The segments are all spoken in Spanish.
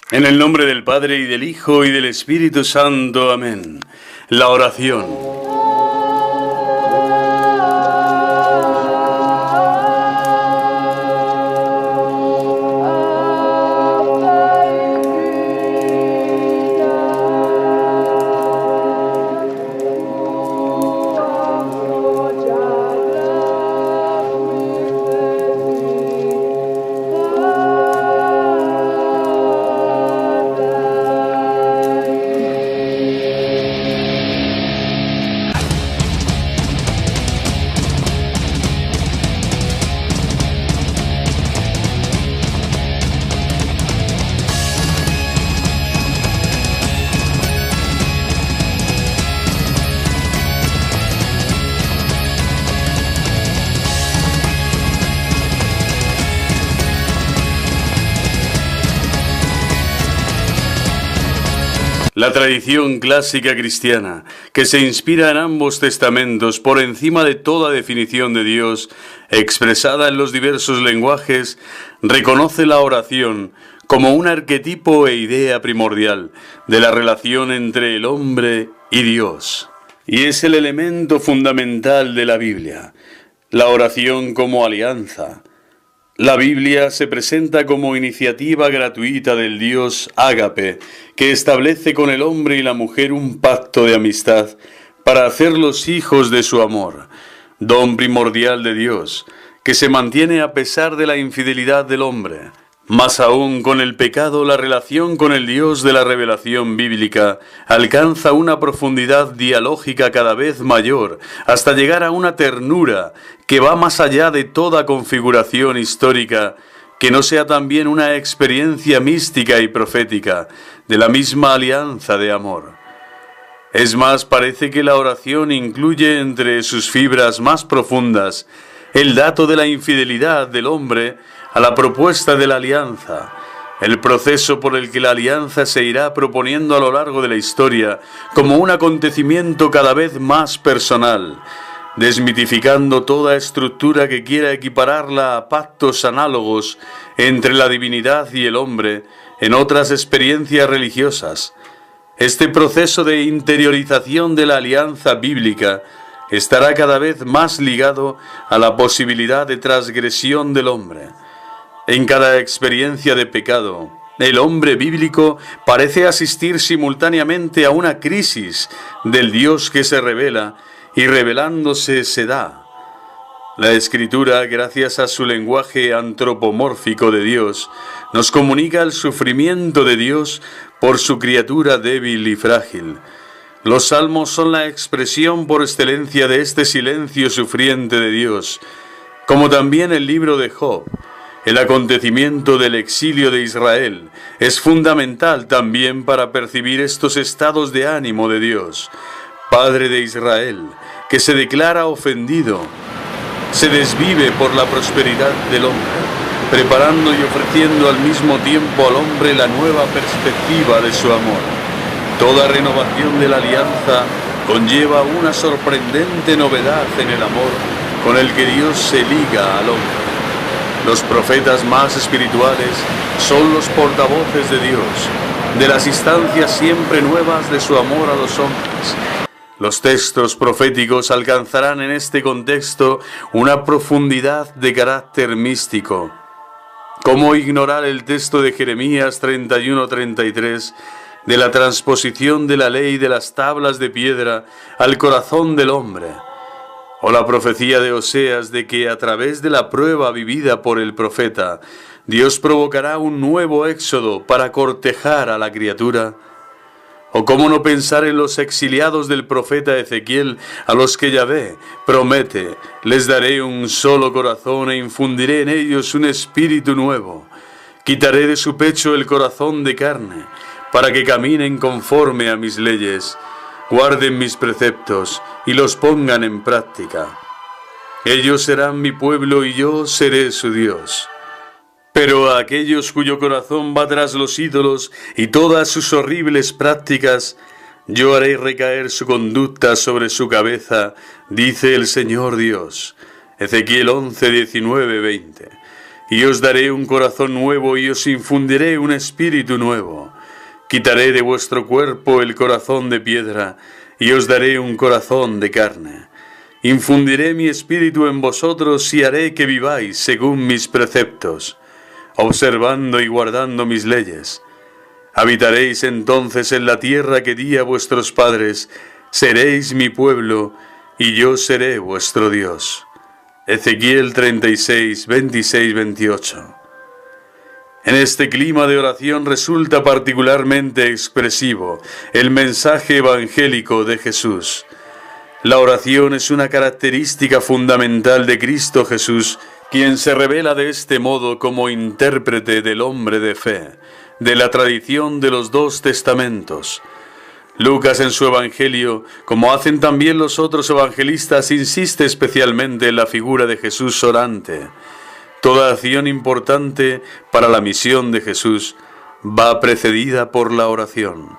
En el nombre del Padre, y del Hijo, y del Espíritu Santo. Amén. La oración. La tradición clásica cristiana, que se inspira en ambos testamentos por encima de toda definición de Dios, expresada en los diversos lenguajes, reconoce la oración como un arquetipo e idea primordial de la relación entre el hombre y Dios. Y es el elemento fundamental de la Biblia, la oración como alianza. La Biblia se presenta como iniciativa gratuita del Dios Ágape, que establece con el hombre y la mujer un pacto de amistad para hacerlos hijos de su amor, don primordial de Dios, que se mantiene a pesar de la infidelidad del hombre. Más aún, con el pecado, la relación con el Dios de la revelación bíblica alcanza una profundidad dialógica cada vez mayor, hasta llegar a una ternura que va más allá de toda configuración histórica, que no sea también una experiencia mística y profética de la misma alianza de amor. Es más, parece que la oración incluye entre sus fibras más profundas el dato de la infidelidad del hombre a la propuesta de la alianza, el proceso por el que la alianza se irá proponiendo a lo largo de la historia como un acontecimiento cada vez más personal, desmitificando toda estructura que quiera equipararla a pactos análogos entre la divinidad y el hombre en otras experiencias religiosas. Este proceso de interiorización de la alianza bíblica estará cada vez más ligado a la posibilidad de transgresión del hombre. En cada experiencia de pecado, el hombre bíblico parece asistir simultáneamente a una crisis del Dios que se revela y revelándose se da. La Escritura, gracias a su lenguaje antropomórfico de Dios, nos comunica el sufrimiento de Dios por su criatura débil y frágil. Los salmos son la expresión por excelencia de este silencio sufriente de Dios, como también el libro de Job. El acontecimiento del exilio de Israel es fundamental también para percibir estos estados de ánimo de Dios, Padre de Israel, que se declara ofendido, se desvive por la prosperidad del hombre, preparando y ofreciendo al mismo tiempo al hombre la nueva perspectiva de su amor. Toda renovación de la alianza conlleva una sorprendente novedad en el amor con el que Dios se liga al hombre. Los profetas más espirituales son los portavoces de Dios, de las instancias siempre nuevas de su amor a los hombres. Los textos proféticos alcanzarán en este contexto una profundidad de carácter místico. ¿Cómo ignorar el texto de Jeremías 31-33 de la transposición de la ley de las tablas de piedra al corazón del hombre? O la profecía de Oseas de que a través de la prueba vivida por el profeta, Dios provocará un nuevo éxodo para cortejar a la criatura. O cómo no pensar en los exiliados del profeta Ezequiel, a los que Yahvé promete: les daré un solo corazón e infundiré en ellos un espíritu nuevo. Quitaré de su pecho el corazón de carne, para que caminen conforme a mis leyes, guarden mis preceptos y los pongan en práctica. Ellos serán mi pueblo y yo seré su Dios. Pero a aquellos cuyo corazón va tras los ídolos y todas sus horribles prácticas, yo haré recaer su conducta sobre su cabeza, dice el Señor Dios. Ezequiel 11, 19, 20. y os daré un corazón nuevo y os infundiré un espíritu nuevo. Quitaré de vuestro cuerpo el corazón de piedra y os daré un corazón de carne. Infundiré mi espíritu en vosotros y haré que viváis según mis preceptos, observando y guardando mis leyes. Habitaréis entonces en la tierra que di a vuestros padres, seréis mi pueblo y yo seré vuestro Dios. Ezequiel 36, 26, 28. En este clima de oración resulta particularmente expresivo el mensaje evangélico de Jesús. La oración es una característica fundamental de Cristo Jesús, quien se revela de este modo como intérprete del hombre de fe, de la tradición de los dos testamentos. Lucas en su Evangelio, como hacen también los otros evangelistas, insiste especialmente en la figura de Jesús orante. Toda acción importante para la misión de Jesús va precedida por la oración.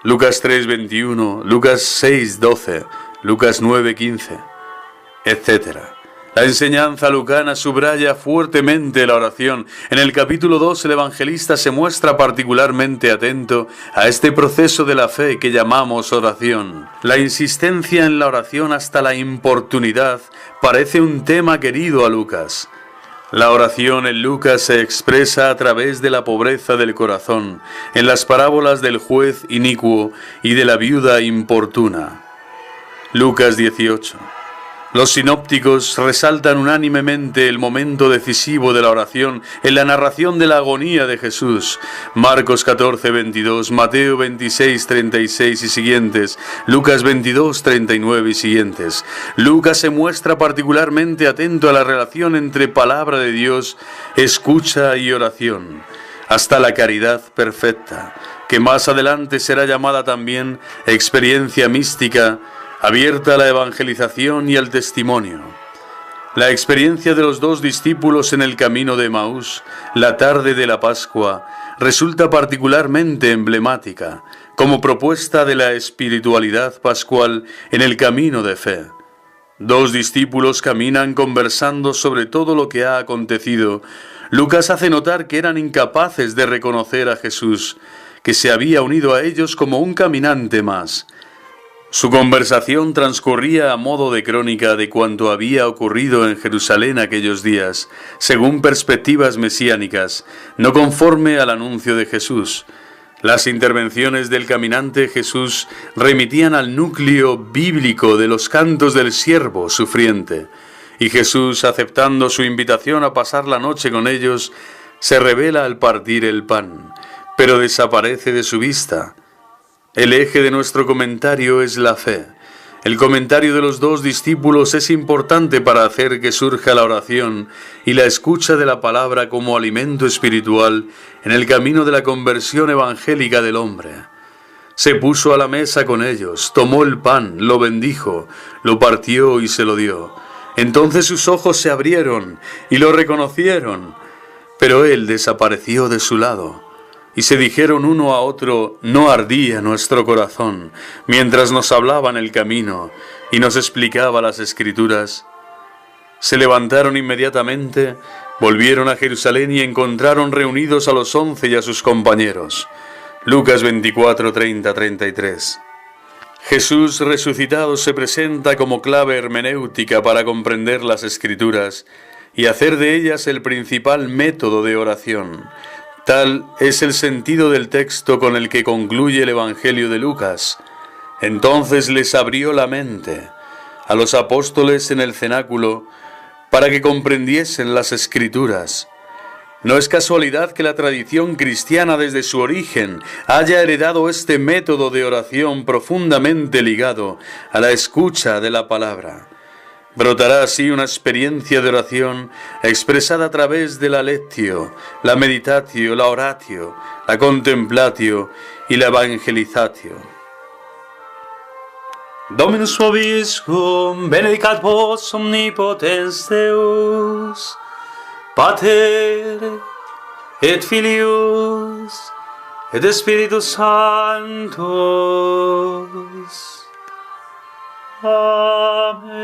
Lucas 3:21, Lucas 6:12, Lucas 9:15, etc. La enseñanza lucana subraya fuertemente la oración. En el capítulo 2 el evangelista se muestra particularmente atento a este proceso de la fe que llamamos oración. La insistencia en la oración hasta la importunidad parece un tema querido a Lucas. La oración en Lucas se expresa a través de la pobreza del corazón, en las parábolas del juez inicuo y de la viuda importuna. Lucas 18. Los sinópticos resaltan unánimemente el momento decisivo de la oración en la narración de la agonía de Jesús. Marcos 14, 22, Mateo 26, 36 y siguientes, Lucas 22, 39 y siguientes. Lucas se muestra particularmente atento a la relación entre palabra de Dios, escucha y oración, hasta la caridad perfecta, que más adelante será llamada también experiencia mística, abierta a la evangelización y al testimonio. La experiencia de los dos discípulos en el camino de Emaús, la tarde de la Pascua, resulta particularmente emblemática, como propuesta de la espiritualidad pascual en el camino de fe. Dos discípulos caminan conversando sobre todo lo que ha acontecido. Lucas hace notar que eran incapaces de reconocer a Jesús, que se había unido a ellos como un caminante más. Su conversación transcurría a modo de crónica de cuanto había ocurrido en Jerusalén aquellos días, según perspectivas mesiánicas, no conforme al anuncio de Jesús. Las intervenciones del caminante Jesús remitían al núcleo bíblico de los cantos del siervo sufriente, y Jesús, aceptando su invitación a pasar la noche con ellos, se revela al partir el pan, pero desaparece de su vista. El eje de nuestro comentario es la fe. El comentario de los dos discípulos es importante para hacer que surja la oración y la escucha de la palabra como alimento espiritual en el camino de la conversión evangélica del hombre. Se puso a la mesa con ellos, tomó el pan, lo bendijo, lo partió y se lo dio. Entonces sus ojos se abrieron y lo reconocieron, pero él desapareció de su lado. Y se dijeron uno a otro, no ardía nuestro corazón, mientras nos hablaba en el camino y nos explicaba las Escrituras. Se levantaron inmediatamente, volvieron a Jerusalén y encontraron reunidos a los 11 y a sus compañeros. Lucas 24, 30, 33. Jesús resucitado se presenta como clave hermenéutica para comprender las Escrituras y hacer de ellas el principal método de oración. Tal es el sentido del texto con el que concluye el Evangelio de Lucas. Entonces les abrió la mente a los apóstoles en el cenáculo para que comprendiesen las Escrituras. No es casualidad que la tradición cristiana desde su origen haya heredado este método de oración profundamente ligado a la escucha de la palabra. Brotará así una experiencia de oración expresada a través de la lectio, la meditatio, la oratio, la contemplatio y la evangelizatio. Dominus vobiscum, benedicat vos omnipotens Deus, Pater et Filius et Spiritus Sanctus. Amen.